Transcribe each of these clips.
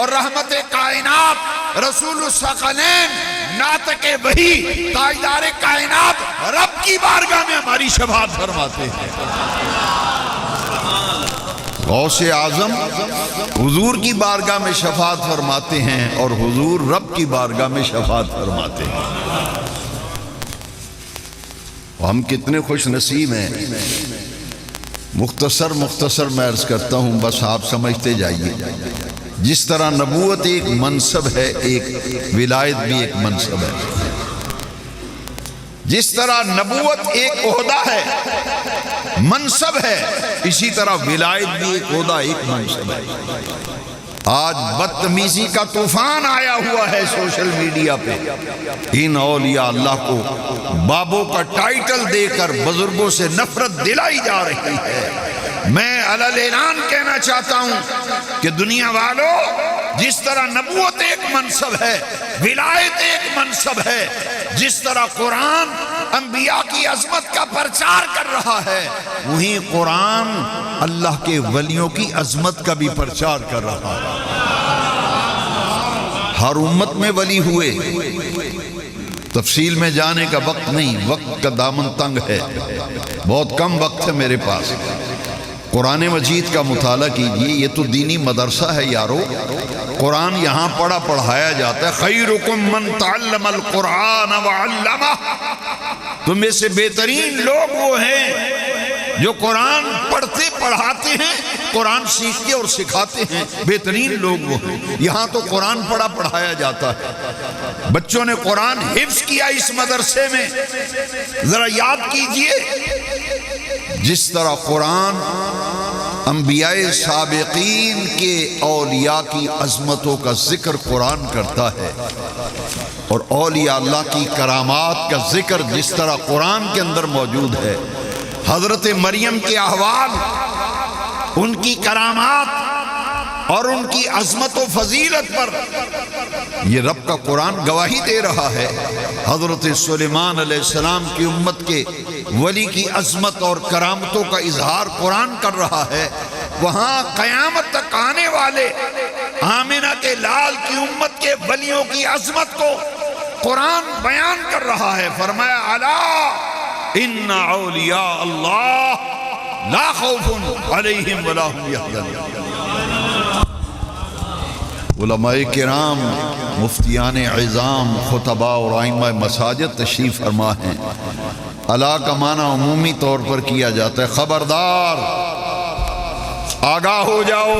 اور رحمت کائنات رسول الثقلین ناطق وحی تاجدار کائنات رب کی بارگاہ میں ہماری شفاعت فرماتے ہیں۔ غوث اعظم حضور کی بارگاہ میں شفاعت فرماتے ہیں اور حضور رب کی بارگاہ میں شفاعت فرماتے ہیں۔ ہم کتنے خوش نصیب ہیں۔ مختصر میں عرض کرتا ہوں، بس آپ سمجھتے جائیے۔ جس طرح نبوت ایک منصب ہے، ایک ولایت بھی ایک منصب ہے۔ جس طرح نبوت ایک عہدہ ہے، منصب ہے، اسی طرح ولایت بھی ایک عہدہ ایک منصب ہے۔ آج بدتمیزی کا طوفان آیا ہوا ہے سوشل میڈیا پہ۔ ان اولیاء اللہ کو بابوں کا ٹائٹل دے کر بزرگوں سے نفرت دلائی جا رہی ہے۔ میں علل اعلان کہنا چاہتا ہوں کہ دنیا والوں، جس طرح نبوت ایک منصب ہے، ولایت ایک منصب ہے، جس طرح قرآن انبیاء کی عظمت کا پرچار کر رہا ہے، وہیں قرآن اللہ کے ولیوں کی عظمت کا بھی پرچار کر رہا ہے۔ ہر امت میں ولی ہوئے، تفصیل میں جانے کا وقت نہیں، وقت کا دامن تنگ ہے، بہت کم وقت ہے میرے پاس۔ قرآن مجید کا مطالعہ کیجئے، یہ تو دینی مدرسہ ہے یارو۔ قرآن یہاں پڑھایا جاتا ہے۔ خیرکم من تعلم القرآن وعلمہ، تم میں سے بہترین لوگ وہ ہیں جو قرآن پڑھتے پڑھاتے ہیں، قرآن سیکھتے اور سکھاتے ہیں، بہترین لوگ وہ ہیں۔ یہاں تو قرآن پڑھایا جاتا ہے، بچوں نے قرآن حفظ کیا اس مدرسے میں۔ ذرا یاد کیجئے، جس طرح قرآن انبیاء سابقین کے اولیاء کی عظمتوں کا ذکر قرآن کرتا ہے، اور اولیاء اللہ کی کرامات کا ذکر جس طرح قرآن کے اندر موجود ہے، حضرت مریم کے احوال، ان کی کرامات اور ان کی عظمت و فضیلت پر یہ رب کا قرآن گواہی دے رہا ہے۔ حضرت سلیمان علیہ السلام کی امت کے ولی کی عظمت اور کرامتوں کا اظہار قرآن کر رہا ہے۔ وہاں قیامت تک آنے والے آمنہ کے لال کی امت کے ولیوں کی عظمت کو قرآن بیان کر رہا ہے۔ فرمایا الا ان اولیاء اللہ لا خوف علیہم ولا هم یحزنون۔ علماء کرام، مفتیان عظام، خطباء اور ائمہ مساجد تشریف فرما ہیں۔ الا کا معنی عمومی طور پر کیا جاتا ہے خبردار، آگاہ ہو جاؤ۔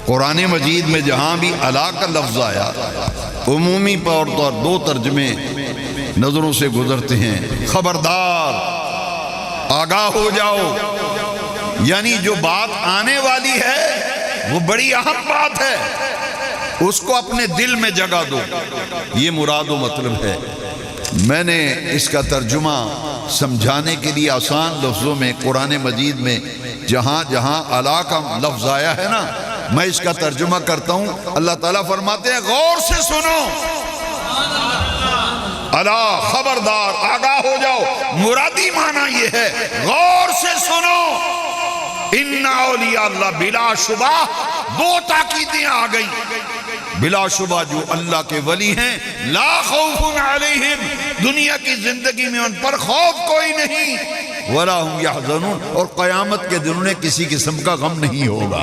قرآن مجید میں جہاں بھی الا کا لفظ آیا، عمومی طور پر دو ترجمے نظروں سے گزرتے ہیں۔ خبردار، آگاہ ہو جاؤ، یعنی جو بات آنے والی ہے وہ بڑی اہم بات ہے، اس کو اپنے دل میں جگہ دو، یہ مراد و مطلب ہے۔ میں نے اس کا ترجمہ سمجھانے کے لیے آسان لفظوں میں قرآن مجید میں جہاں جہاں الا کا لفظ آیا ہے نا، میں اس کا ترجمہ کرتا ہوں۔ اللہ تعالیٰ فرماتے ہیں غور سے سنو، الا خبردار، آگاہ ہو جاؤ۔ مرادی معنی یہ ہے غور سے سنو، ان اولیاء اللہ، بلا شبہ دو تاکیدیں آ گئی۔ بلا شبہ جو اللہ کے ولی ہیں، لا خوف علیہم، دنیا کی زندگی میں ان پر خوف کوئی نہیں، ولا هم یحزنون، اور قیامت کے دن انہیں کسی قسم کا غم نہیں ہوگا۔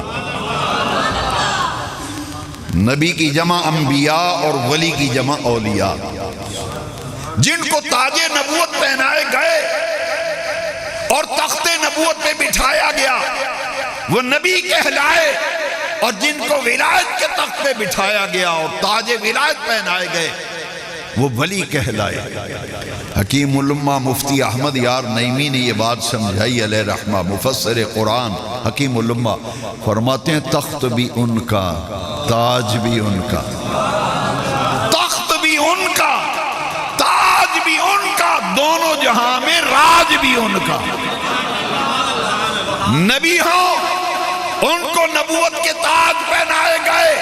نبی کی جمع انبیاء اور ولی کی جمع اولیاء، جن کو تاج نبوت پہنائے گئے اور تخت نبوت پہ بٹھایا گیا وہ نبی کہلائے، اور جن کو ولایت کے تخت پہ بٹھایا گیا اور تاج ولایت پہنائے گئے وہ ولی کہلائے۔ حکیم الامہ مفتی احمد یار نعیمی نے یہ بات سمجھائی علیہ رحمہ، مفسر قرآن حکیم الامہ، فرماتے ہیں تخت بھی ان کا، تاج بھی ان کا، تخت بھی ان کا، تاج بھی ان کا، دونوں جہاں میں راج بھی ان کا۔ نبی ہوں، ان کو نبوت کے تاج پہنائے گئے،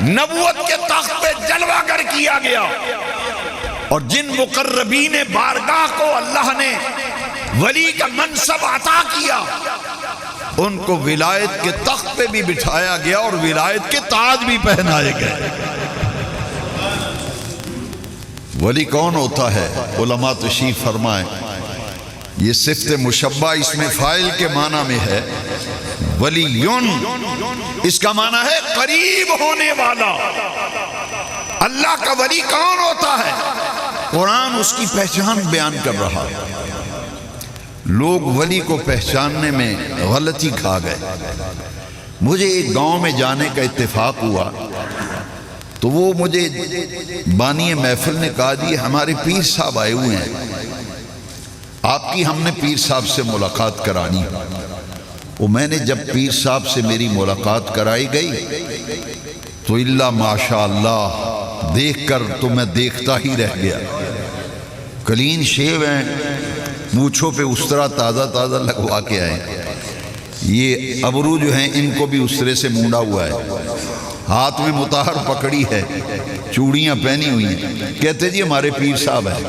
نبوت کے تخت پہ جلوہ گر کیا گیا، اور جن مقربین بارگاہ کو اللہ نے ولی کا منصب عطا کیا، ان کو ولایت کے تخت پہ بھی بٹھایا گیا اور ولایت کے تاج بھی پہنائے گئے۔ ولی کون ہوتا ہے؟ علماء تشریف فرمائیں، یہ صفت مشبہ اس میں فاعل کے معنی میں ہے، ولیون اس کا معنی ہے قریب ہونے والا۔ اللہ کا ولی کون ہوتا ہے؟ قرآن اس کی پہچان بیان کر رہا ہے۔ لوگ ولی کو پہچاننے میں غلطی کھا گئے۔ مجھے ایک گاؤں میں جانے کا اتفاق ہوا تو وہ مجھے بانی محفل نے کہا جی ہمارے پیر صاحب آئے ہوئے ہیں، آپ کی ہم نے پیر صاحب سے ملاقات کرانی۔ وہ میں نے جب پیر صاحب سے میری ملاقات کرائی گئی تو اللہ ماشاء اللہ دیکھ کر تو میں دیکھتا ہی رہ گیا۔ کلین شیو ہیں، مونچھوں پہ استرا تازہ تازہ لگوا کے آئے، یہ ابرو جو ہیں ان کو بھی استرے سے مونڈا ہوا ہے، ہاتھ میں مطہر پکڑی ہے، چوڑیاں پہنی ہوئی ہیں، کہتے جی ہمارے پیر صاحب ہیں۔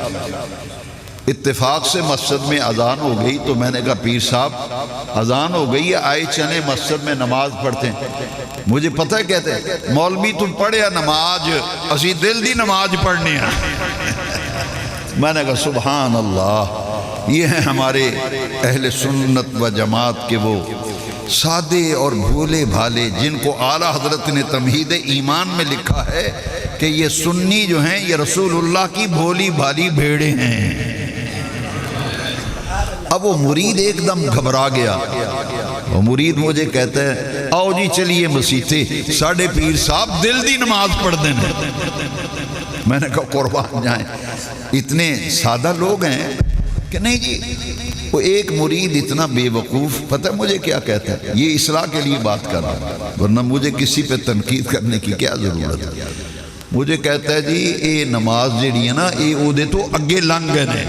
اتفاق سے مسجد میں اذان ہو گئی تو میں نے کہا پیر صاحب اذان ہو گئی ہے، آئے چلیں مسجد میں نماز پڑھتے ہیں۔ مجھے پتہ ہے کہتے ہیں مولوی تم پڑھیا نماز اسی دل دی نماز پڑھنے ہیں۔ میں نے کہا سبحان اللہ، یہ ہیں ہمارے اہل سنت و جماعت کے وہ سادے اور بھولے بھالے جن کو اعلیٰ حضرت نے تمہید ایمان میں لکھا ہے کہ یہ سنی جو ہیں یہ رسول اللہ کی بھولی بھالی بھیڑیں ہیں۔ اب وہ مرید ایک دم گھبرا گیا، وہ مرید مجھے کہتا ہے آؤ جی چلیے مسیطے، ساڑھے پیر صاحب دل دی نماز پڑھ دینا۔ میں نے کہا قربان جائیں، اتنے سادہ لوگ ہیں کہ نہیں جی۔ وہ ایک مرید اتنا بے وقوف، پتہ مجھے کیا کہتا ہے، یہ اصلاح کے لیے بات کر رہا ہے ورنہ مجھے کسی پہ تنقید کرنے کی کیا ضرورت ہے۔ مجھے کہتا ہے جی اے نماز جیڑی ہے نا اے او دے تو اگے لنگ گئے نے،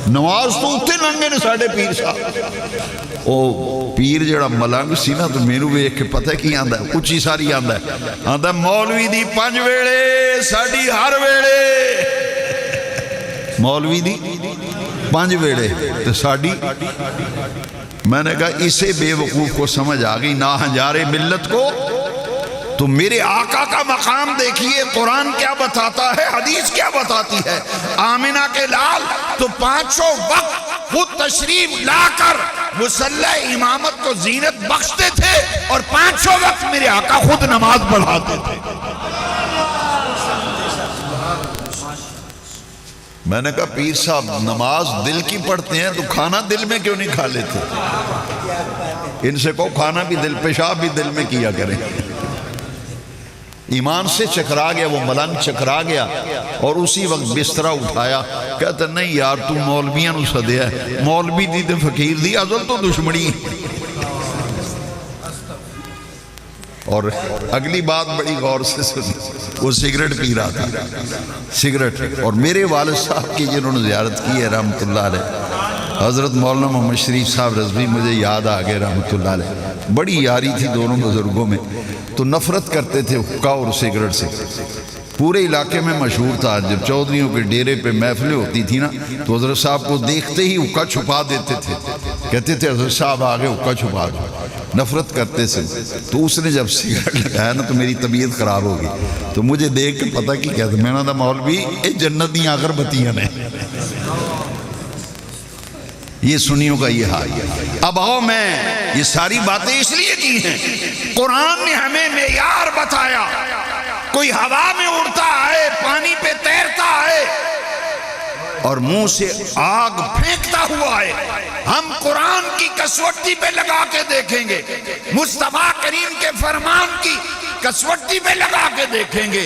نماز تو اتنے لنگ گئے نے ساڑھے پیر صاحب۔ او پیر جڑا ملنگ سی نا تو میرے ویکھ کے پتہ کی آندا ہے، اچھی ساری آندا ہے مولوی دی 5 ویڑے ساڑھی ہر ویڑے، مولوی دی 5 ویڑے تو ساڑھی۔ میں نے کہا اسے بے وقوف کو سمجھ آ گئی نا ہنجارے ملت کو۔ تو میرے آقا کا مقام دیکھیے، قرآن کیا بتاتا ہے، حدیث کیا بتاتی ہے۔ آمنہ کے لال تو 5 وقت خود تشریف لا کر مصلی امامت کو زینت بخشتے تھے اور 5 وقت میرے آقا خود نماز پڑھاتے تھے۔ میں نے کہا پیر صاحب نماز دل کی پڑھتے ہیں تو کھانا دل میں کیوں نہیں کھا لیتے؟ ان سے کہو کھانا بھی دل، پیشاب بھی دل میں کیا کریں۔ ایمان سے چکرا گیا، وہ ملنگ چکرا گیا اور اسی وقت بسترہ اٹھایا، کہتا نہیں یار تو مولویاں نو سدیا ہے، مولوی دی تے فقیر دی ازل تو دشمنی۔ اور اگلی بات بڑی غور سے سنی، وہ سگریٹ پی رہا تھا، سگریٹ۔ اور میرے والد صاحب کی جنہوں نے زیارت کی ہے رحمت اللہ علیہ، حضرت مولانا محمد شریف صاحب رضوی، مجھے یاد آ گئے رحمت اللہ علیہ، بڑی یاری تھی دونوں بزرگوں میں، تو نفرت کرتے تھے حقہ اور سگریٹ سے۔ پورے علاقے میں مشہور تھا، جب چودھریوں کے ڈیرے پہ محفلیں ہوتی تھی نا تو حضرت صاحب کو دیکھتے ہی حقہ چھپا دیتے تھے، کہتے تھے حضرت صاحب آگے حقہ چھپا دو، نفرت کرتے تھے۔ تو اس نے جب سگریٹ لگایا نا تو میری طبیعت خراب ہو گئی، تو مجھے دیکھ کے پتہ کی کہتا میں نے کہا مولوی اے جنت دی اگربتیاں نے۔ یہ سنیوں کا یہ حال ہے۔ اب آؤ، میں یہ ساری باتیں اس لیے کی ہیں، قرآن نے ہمیں معیار بتایا۔ کوئی ہوا میں اڑتا ہے، پانی پہ تیرتا ہے اور منہ سے آگ پھینکتا ہوا ہے، ہم قرآن کی کسوٹی پہ لگا کے دیکھیں گے، مصطفیٰ کریم کے فرمان کی کسوٹی پہ لگا کے دیکھیں گے،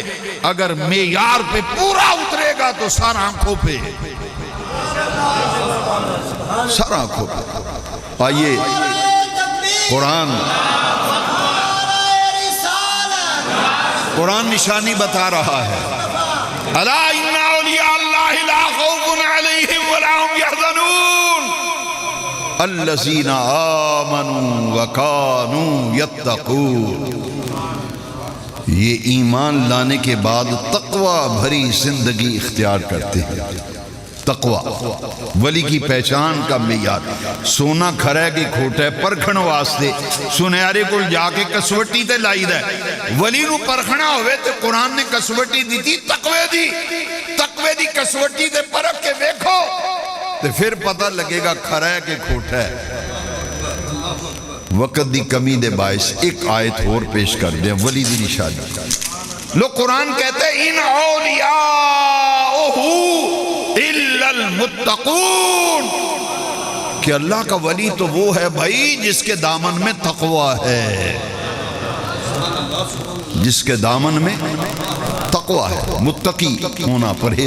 اگر معیار پہ پورا اترے گا تو سارا آنکھوں پہ، سارا آنکھوں پہ۔ آئیے قرآن نشانی بتا رہا ہے، الا ان اولیاء اللہ لا خوف علیہم ولا هم يحزنون الذین آمنوا وکانوا یتقون۔ یہ ایمان لانے کے بعد تقوی بھری زندگی اختیار کرتے ہیں، تقوی ولی کی پہچان کا معیار سونا کھرے کی کھوٹے پرکھن واسطے سنیارے کو جا کے کسوٹی تے لائی دے ولی نو پرکھنا ہوئے تے قرآن نے کسوٹی دی تھی تقوی دی کسوٹی تے پرکھ کے دیکھو تے پھر پتہ لگے گا کھرے کے کھوٹے وقت دی کمی دے باعث ایک آیت اور پیش کر دیں ولی دی نشانی لوگ قرآن کہتے ہیں ان اولیاءہ الا المتقون کہ اللہ کا ولی تو وہ ہے بھائی جس کے دامن میں تقوی ہے جس کے دامن میں تقوی ہے متقی ہونا پرہیز